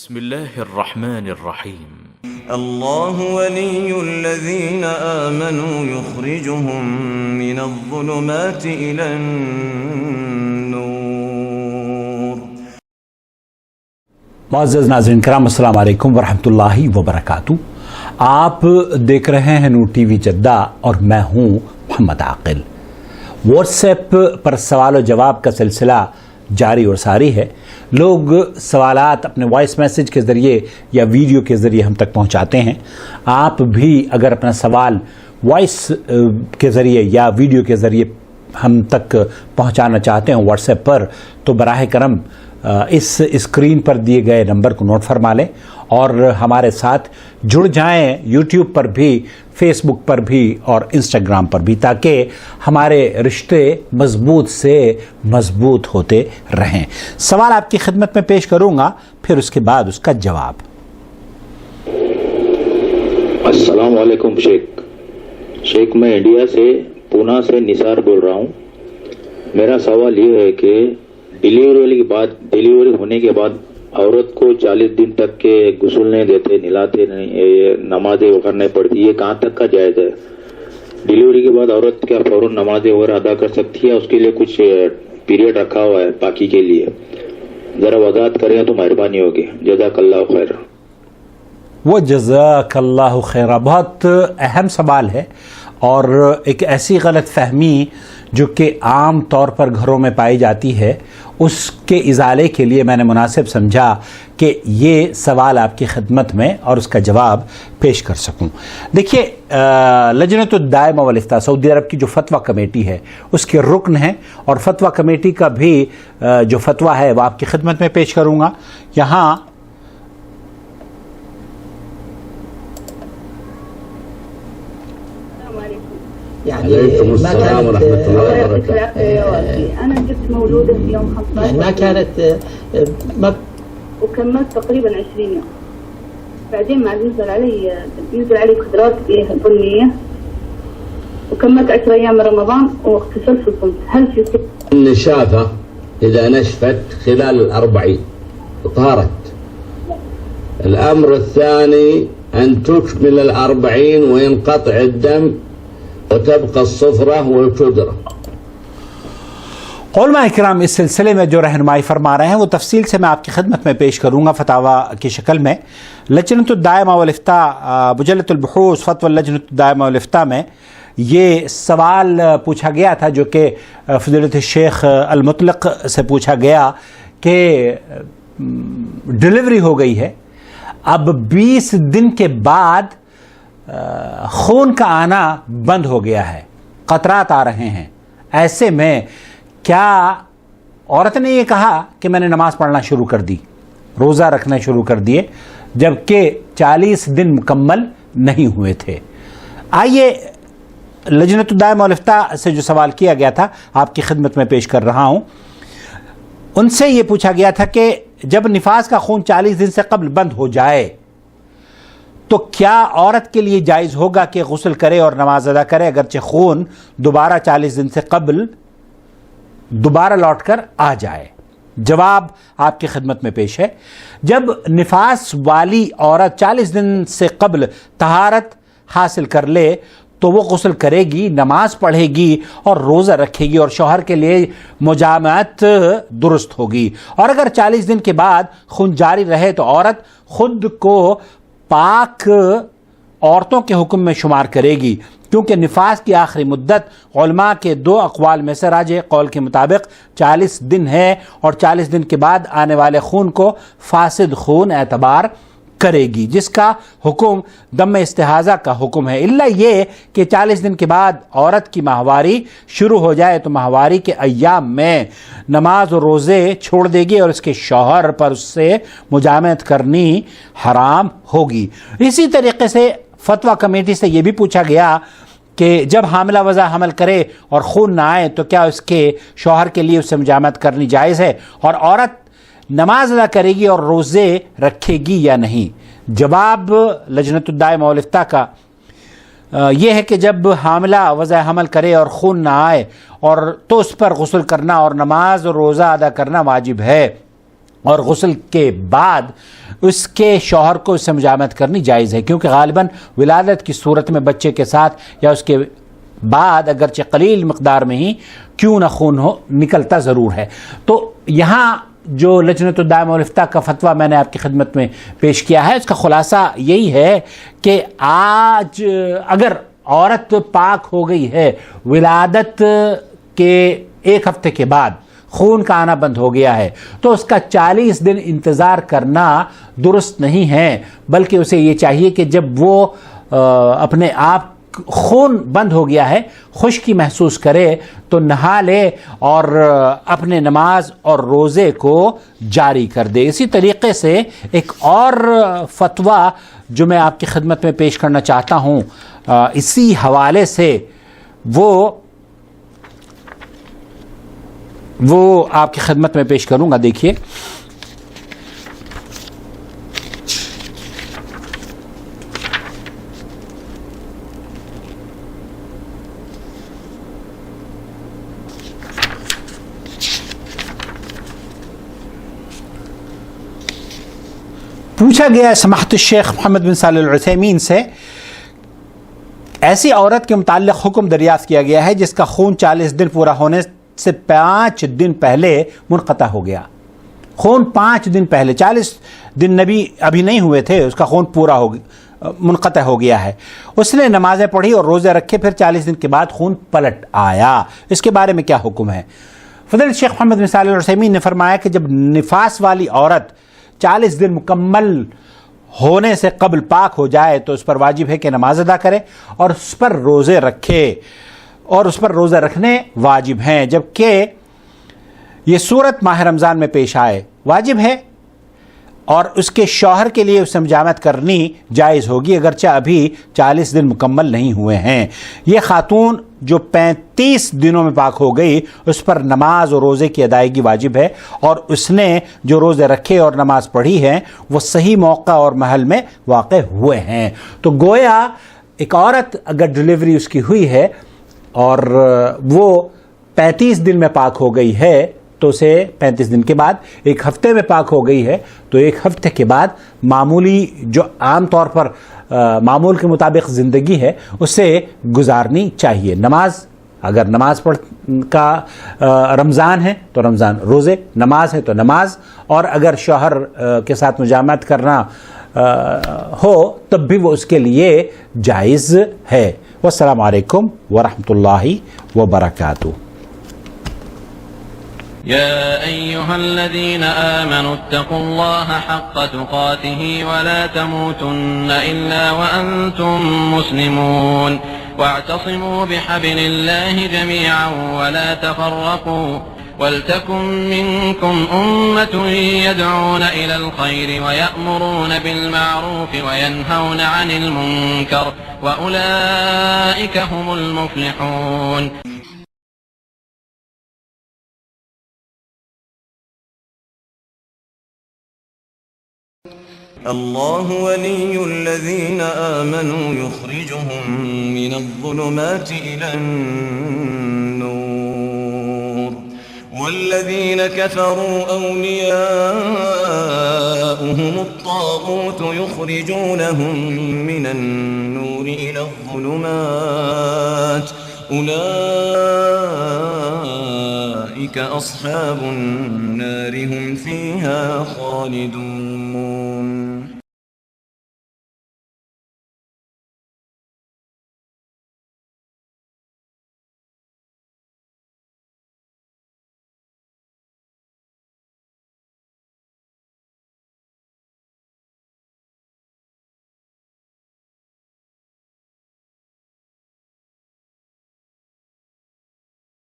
بسم الله الرحمن الرحيم الله ولي الذين آمنوا يخرجهم من الظلمات إلى النور. معزز ناظرین کرام، السلام علیکم ورحمۃ اللہ وبرکاتہ. آپ دیکھ رہے ہیں نور ٹی وی جدہ اور میں ہوں محمد عاقل. واٹس ایپ پر سوال و جواب کا سلسلہ جاری اور ساری ہے. لوگ سوالات اپنے وائس میسج کے ذریعے یا ویڈیو کے ذریعے ہم تک پہنچاتے ہیں. آپ بھی اگر اپنا سوال وائس کے ذریعے یا ویڈیو کے ذریعے ہم تک پہنچانا چاہتے ہیں واٹس ایپ پر، تو براہ کرم اس اسکرین پر دیے گئے نمبر کو نوٹ فرما لیں اور ہمارے ساتھ جڑ جائیں، یوٹیوب پر بھی، فیس بک پر بھی اور انسٹاگرام پر بھی، تاکہ ہمارے رشتے مضبوط سے مضبوط ہوتے رہیں. سوال آپ کی خدمت میں پیش کروں گا، پھر اس کے بعد اس کا جواب. السلام علیکم شیخ میں انڈیا سے پونا سے نثار بول رہا ہوں. میرا سوال یہ ہے کہ ڈیلیوری ہونے کے بعد عورت کو 40 دن تک کے غسل نہیں دیتے، نہلاتے نہیں، نمازیں وغیرہ نہیں پڑتی، یہ کہاں تک کا جائز ہے؟ ڈیلیوری کے بعد عورت کیا فوراً نمازیں وغیرہ ادا کر سکتی ہے؟ اس کے لیے کچھ پیریڈ رکھا ہوا ہے باقی کے لیے؟ ذرا وضاحت کریں تو مہربانی ہوگی. جزاک اللہ خیر. وہ جزاک اللہ خیر بہت اہم سوال ہے اور ایک ایسی غلط فہمی جو کہ عام طور پر گھروں میں پائی جاتی ہے، اس کے ازالے کے لیے میں نے مناسب سمجھا کہ یہ سوال آپ کی خدمت میں اور اس کا جواب پیش کر سکوں. دیکھیے، لجنۃ الدائمہ والافتاء سعودی عرب کی جو فتویٰ کمیٹی ہے اس کے رکن ہیں، اور فتویٰ کمیٹی کا بھی جو فتویٰ ہے وہ آپ کی خدمت میں پیش کروں گا. یہاں عليكم السلام ورحمة الله وبركاته. أنا جبت مولودة في يوم 15 ما كانت وكملت تقريبا 20 يوم. بعدين ما نزل علي قدرات بنية وكملت 10 أيام من رمضان واغتسلت وصمت. هل في النشافة إذا نشفت خلال 40 طهرت؟ الأمر الثاني أن تكمل 40 وينقطع الدم وتبقى الصفرة والقدرة. علماء کرام اس سلسلے میں جو رہنمائی فرما رہے ہیں وہ تفصیل سے میں آپ کی خدمت میں پیش کروں گا فتاویٰ کی شکل میں. لجنۃ الدائمہ والافتاء مجلۃ البحوث فتوی لجنۃ الدائمہ والافتاء میں یہ سوال پوچھا گیا تھا، جو کہ فضیلت الشیخ المطلق سے پوچھا گیا کہ ڈیلیوری ہو گئی ہے، اب 20 دن کے بعد خون کا آنا بند ہو گیا ہے، قطرات آ رہے ہیں، ایسے میں کیا عورت نے یہ کہا کہ میں نے نماز پڑھنا شروع کر دی، روزہ رکھنا شروع کر دیے، جبکہ 40 دن مکمل نہیں ہوئے تھے؟ آئیے لجنۃ الدائمہ والافتاء سے جو سوال کیا گیا تھا آپ کی خدمت میں پیش کر رہا ہوں. ان سے یہ پوچھا گیا تھا کہ جب نفاس کا خون 40 دن سے قبل بند ہو جائے تو کیا عورت کے لیے جائز ہوگا کہ غسل کرے اور نماز ادا کرے، اگرچہ خون دوبارہ 40 دن سے قبل دوبارہ لوٹ کر آ جائے؟ جواب آپ کی خدمت میں پیش ہے. جب نفاس والی عورت 40 دن سے قبل طہارت حاصل کر لے تو وہ غسل کرے گی، نماز پڑھے گی اور روزہ رکھے گی، اور شوہر کے لیے مجامعت درست ہوگی. اور اگر 40 دن کے بعد خون جاری رہے تو عورت خود کو پاک عورتوں کے حکم میں شمار کرے گی، کیونکہ نفاس کی آخری مدت علماء کے 2 اقوال میں سے راجح قول کے مطابق 40 دن ہے، اور 40 دن کے بعد آنے والے خون کو فاسد خون اعتبار کرے گی، جس کا حکم دم استحاضہ کا حکم ہے. الا یہ کہ 40 دن کے بعد عورت کی ماہواری شروع ہو جائے تو ماہواری کے ایام میں نماز اور روزے چھوڑ دے گی اور اس کے شوہر پر اس سے مجامعت کرنی حرام ہوگی. اسی طریقے سے فتویٰ کمیٹی سے یہ بھی پوچھا گیا کہ جب حاملہ وضع حمل کرے اور خون نہ آئے تو کیا اس کے شوہر کے لیے اس سے مجامعت کرنی جائز ہے، اور عورت نماز ادا کرے گی اور روزے رکھے گی یا نہیں؟ جواب لجنۃ الدائمہ والافتاء کا یہ ہے کہ جب حاملہ وضع حمل کرے اور خون نہ آئے اور تو اس پر غسل کرنا اور نماز اور روزہ ادا کرنا واجب ہے، اور غسل کے بعد اس کے شوہر کو اس سے مجامعت کرنی جائز ہے، کیونکہ غالباً ولادت کی صورت میں بچے کے ساتھ یا اس کے بعد اگرچہ قلیل مقدار میں ہی کیوں نہ خون ہو نکلتا ضرور ہے۔ تو یہاں جو لجنۃ الدائمہ والافتاء کا فتویٰ میں نے آپ کی خدمت میں پیش کیا ہے، اس کا خلاصہ یہی ہے کہ آج اگر عورت پاک ہو گئی ہے، ولادت کے 1 ہفتے کے بعد خون کا آنا بند ہو گیا ہے، تو اس کا 40 دن انتظار کرنا درست نہیں ہے، بلکہ اسے یہ چاہیے کہ جب وہ اپنے آپ خون بند ہو گیا ہے، خشکی محسوس کرے تو نہا لے اور اپنے نماز اور روزے کو جاری کر دے۔ اسی طریقے سے ایک اور فتویٰ جو میں آپ کی خدمت میں پیش کرنا چاہتا ہوں اسی حوالے سے، وہ آپ کی خدمت میں پیش کروں گا۔ دیکھیے، پوچھا گیا سماحت الشیخ محمد بن صالح العثیمین سے، ایسی عورت کے متعلق حکم دریافت کیا گیا ہے جس کا خون 40 دن پورا ہونے سے 5 دن پہلے منقطع ہو گیا۔ خون 5 دن پہلے، 40 دن نبی ابھی نہیں ہوئے تھے، اس کا خون پورا منقطع ہو گیا ہے، اس نے نمازیں پڑھی اور روزے رکھے، پھر 40 دن کے بعد خون پلٹ آیا، اس کے بارے میں کیا حکم ہے؟ فضیلت شیخ محمد بن صالح العثیمین نے فرمایا کہ جب نفاس والی عورت 40 دن مکمل ہونے سے قبل پاک ہو جائے تو اس پر واجب ہے کہ نماز ادا کرے اور اس پر روزے رکھے، اور اس پر روزے رکھنے واجب ہیں، جبکہ یہ صورت ماہ رمضان میں پیش آئے واجب ہے، اور اس کے شوہر کے لیے اس سے مجامعت کرنی جائز ہوگی اگرچہ ابھی 40 دن مکمل نہیں ہوئے ہیں۔ یہ خاتون جو 35 دنوں میں پاک ہو گئی، اس پر نماز اور روزے کی ادائیگی واجب ہے، اور اس نے جو روزے رکھے اور نماز پڑھی ہے وہ صحیح موقع اور محل میں واقع ہوئے ہیں۔ تو گویا ایک عورت اگر ڈلیوری اس کی ہوئی ہے اور وہ 35 دن میں پاک ہو گئی ہے تو اسے 35 دن کے بعد 1 ہفتے میں پاک ہو گئی ہے تو 1 ہفتے کے بعد معمولی جو عام طور پر معمول کے مطابق زندگی ہے اسے گزارنی چاہیے۔ نماز، اگر نماز کا رمضان ہے تو رمضان، روزے، نماز ہے تو نماز، اور اگر شوہر کے ساتھ مجامعت کرنا ہو تب بھی وہ اس کے لیے جائز ہے۔ والسلام علیکم ورحمۃ اللہ وبرکاتہ۔ يا أيها الذين آمنوا اتقوا الله حق تقاته ولا تموتن إلا وأنتم مسلمون واعتصموا بحبل الله جميعا ولا تفرقوا ولتكن منكم أمة يدعون إلى الخير ويأمرون بالمعروف وينهون عن المنكر وأولئك هم المفلحون۔ الله ولي الذين آمنوا يخرجهم من الظلمات إلى النور والذين كفروا أولياؤهم الطاغوت يخرجونهم من النور إلى الظلمات أولئك أصحاب النار هم فيها خالدون۔